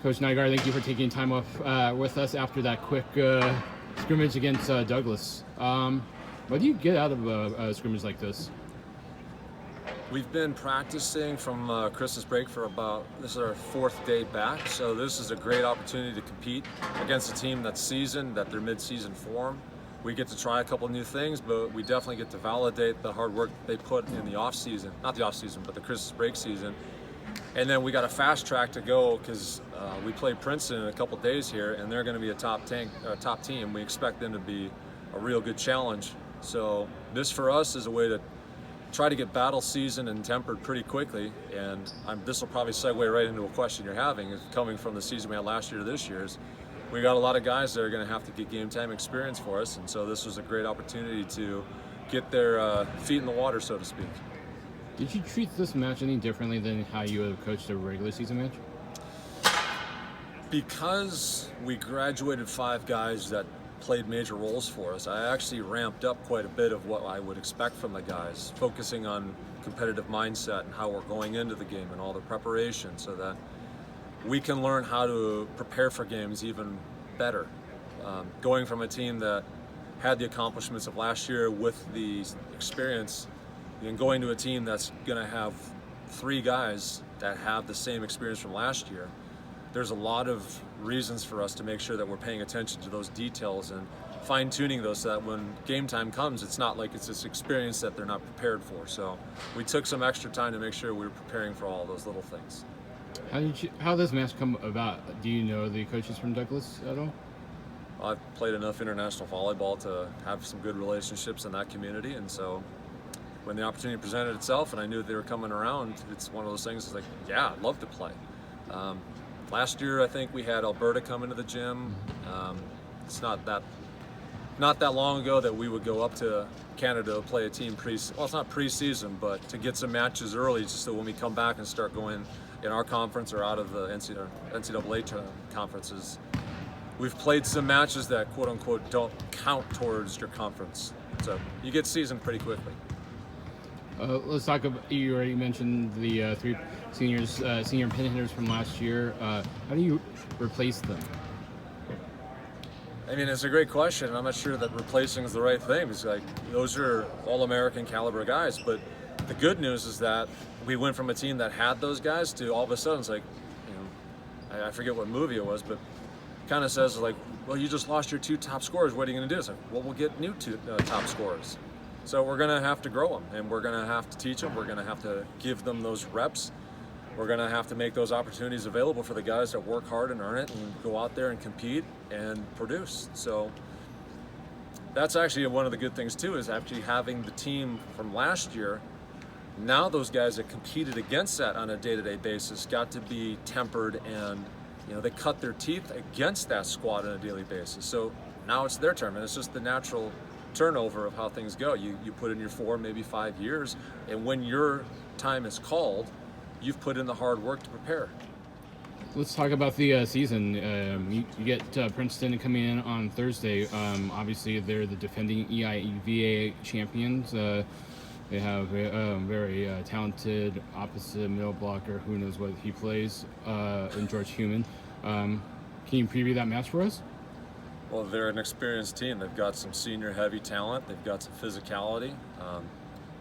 Coach Nygaard, thank you for taking time off with us after that quick scrimmage against Douglas. What do you get out of a scrimmage like this? We've been practicing from Christmas break for this is our 4th day back, so this is a great opportunity to compete against a team that's seasoned, that they're mid-season form. We get to try a couple new things, but we definitely get to validate the hard work they put in the off-season, not the off-season, but the Christmas break season. And then we got a fast track to go because we play Princeton in a couple days here, and they're going to be a top team. We expect them to be a real good challenge. So this for us is a way to try to get battle seasoned and tempered pretty quickly. And this will probably segue right into a question you're having, is coming from the season we had last year to this year's. We got a lot of guys that are going to have to get game time experience for us, and so this was a great opportunity to get their feet in the water, so to speak. Did you treat this match any differently than how you would have coached a regular season match? Because we graduated 5 guys that played major roles for us, I actually ramped up quite a bit of what I would expect from the guys, focusing on competitive mindset and how we're going into the game and all the preparation so that we can learn how to prepare for games even better. Going from a team that had the accomplishments of last year with the experience and going to a team that's going to have 3 guys that have the same experience from last year, there's a lot of reasons for us to make sure that we're paying attention to those details and fine-tuning those so that when game time comes, it's not like it's this experience that they're not prepared for. So we took some extra time to make sure we were preparing for all those little things. How did this match come about? Do you know the coaches from Douglas at all? I've played enough international volleyball to have some good relationships in that community, and so when the opportunity presented itself and I knew they were coming around, it's one of those things that's like, yeah, I'd love to play. Last year, I think we had Alberta come into the gym. It's not that long ago that we would go up to Canada to play a team it's not preseason, but to get some matches early, just so when we come back and start going in our conference or out of the NCAA conferences, we've played some matches that quote unquote don't count towards your conference. So you get seasoned pretty quickly. Let's talk about, you already mentioned the 3 senior pin hitters from last year. How do you replace them? I mean, it's a great question. I'm not sure that replacing is the right thing. It's like, those are all-American caliber guys, but the good news is that we went from a team that had those guys to all of a sudden it's like, I forget what movie it was, but kind of says like, well, you just lost your 2 top scorers. What are you going to do? It's like, well, we'll get new 2 top scorers. So we're going to have to grow them, and we're going to have to teach them. We're going to have to give them those reps. We're going to have to make those opportunities available for the guys that work hard and earn it and go out there and compete and produce. So that's actually one of the good things too, is actually having the team from last year. Now those guys that competed against that on a day-to-day basis got to be tempered, and they cut their teeth against that squad on a daily basis. So now it's their turn, and it's just the natural turnover of how things go. You put in your 4, maybe 5 years, and when your time is called, you've put in the hard work to prepare. Let's talk about the season. You get Princeton coming in on Thursday. Obviously, they're the defending EIVA champions. They have a very talented opposite middle blocker. Who knows what he plays in George Human. Can you preview that match for us? Well, they're an experienced team. They've got some senior heavy talent. They've got some physicality.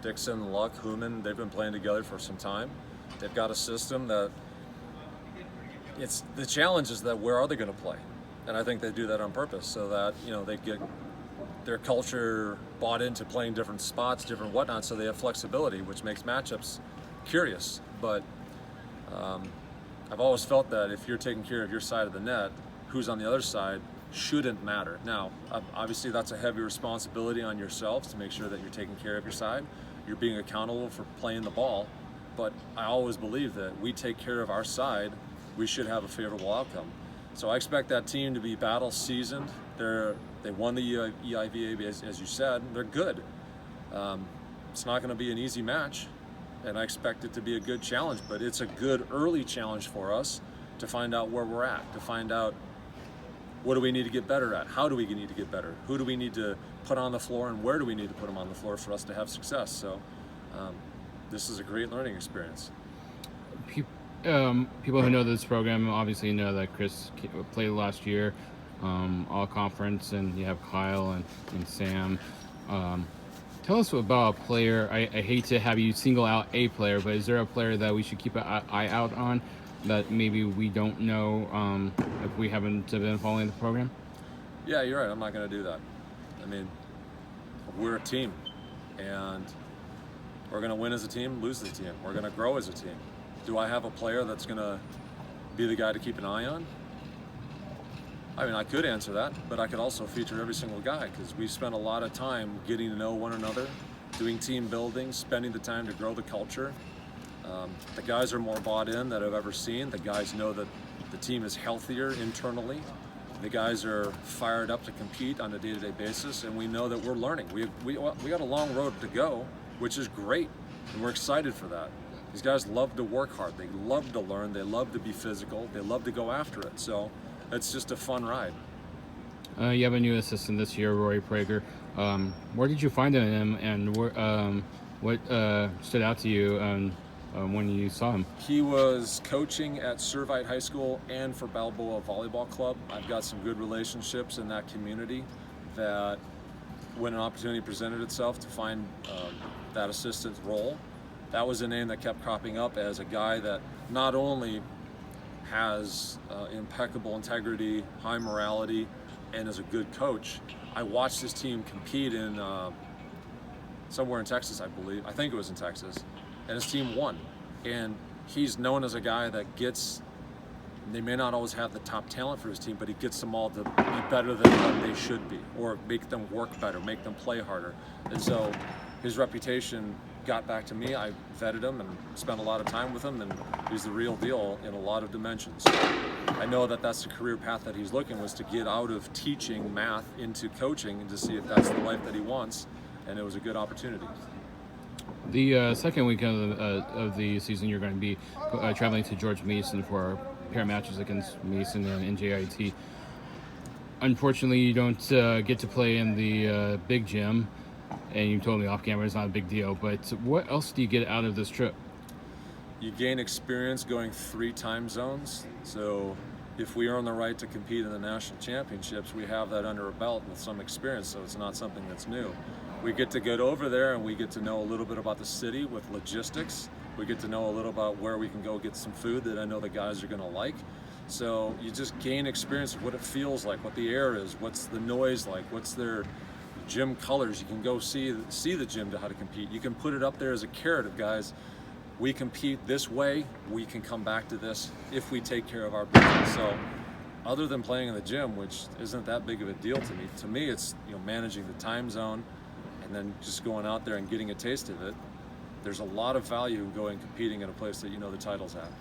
Dixon, Luck, Human, they've been playing together for some time. They've got a system that the challenge is that where are they going to play? And I think they do that on purpose so that, they get their culture bought into playing different spots, different whatnot, so they have flexibility, which makes matchups curious. But I've always felt that if you're taking care of your side of the net, who's on the other side shouldn't matter. Now, obviously that's a heavy responsibility on yourselves to make sure that you're taking care of your side. You're being accountable for playing the ball. But I always believe that we take care of our side, we should have a favorable outcome. So I expect that team to be battle seasoned. They won the EIVA, as you said. They're good. It's not going to be an easy match, and I expect it to be a good challenge, but it's a good early challenge for us to find out where we're at, to find out what do we need to get better at, how do we need to get better, who do we need to put on the floor, and where do we need to put them on the floor for us to have success. So this is a great learning experience. People who know this program obviously know that Chris played last year, all conference, and you have Kyle and Sam. Um, Tell us about a player. I hate to have you single out a player, but is there a player that we should keep an eye out on that maybe we don't know if we haven't been following the program? Yeah, you're right. I'm not going to do that. I mean, we're a team, and we're going to win as a team, lose as a team. We're going to grow as a team. Do I have a player that's going to be the guy to keep an eye on? I mean, I could answer that, but I could also feature every single guy because we spent a lot of time getting to know one another, doing team building, spending the time to grow the culture. The guys are more bought in that I've ever seen. The guys know that the team is healthier internally. The guys are fired up to compete on a day-to-day basis, and we know that we're learning. We got a long road to go, which is great, and we're excited for that. These guys love to work hard. They love to learn. They love to be physical. They love to go after it. So it's just a fun ride. You have a new assistant this year, Rory Prager. Where did you find him, and what stood out to you when you saw him? He was coaching at Servite High School and for Balboa Volleyball Club. I've got some good relationships in that community that when an opportunity presented itself to find that assistant role, that was a name that kept cropping up as a guy that not only has impeccable integrity, high morality, and is a good coach. I watched his team compete in somewhere in Texas, I believe. I think it was in Texas. And his team won. And he's known as a guy that gets, they may not always have the top talent for his team, but he gets them all to be better than what they should be, or make them work better, make them play harder. And so his reputation got back to me. I vetted him and spent a lot of time with him, and he's the real deal in a lot of dimensions. I know that that's the career path that he's looking, was to get out of teaching math into coaching and to see if that's the life that he wants, and it was a good opportunity. The second week of the season, you're going to be traveling to George Mason for a pair of matches against Mason and NJIT. Unfortunately, you don't get to play in the big gym, and you told me off camera it's not a big deal, but what else do you get out of this trip? You gain experience going 3 time zones. So if we earn the right to compete in the national championships, we have that under our belt with some experience, so it's not something that's new. We get to get over there and we get to know a little bit about the city with logistics. We get to know a little about where we can go get some food that I know the guys are going to like. So you just gain experience of what it feels like, what the air is, what's the noise like, what's their gym colors. You can go see the gym to how to compete. You can put it up there as a carrot of, guys, we compete this way, we can come back to this if we take care of our business. So other than playing in the gym, which isn't that big of a deal to me it's managing the time zone and then just going out there and getting a taste of it. There's a lot of value in going competing in a place that the title's at.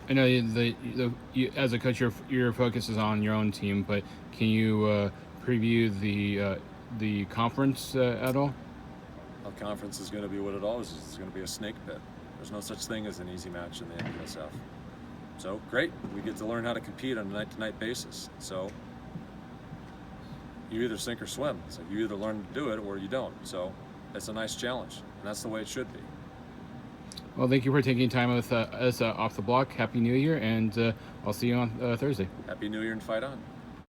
I know you, as a coach, your focus is on your own team, but can you preview the conference at all? A conference is going to be what it always is. It's going to be a snake pit. There's no such thing as an easy match in the NPSF. So great, we get to learn how to compete on a night-to-night basis. So you either sink or swim. So you either learn to do it or you don't. So it's a nice challenge, and that's the way it should be. Well, thank you for taking time with us off the block. Happy New Year, and I'll see you on Thursday. Happy New Year and fight on.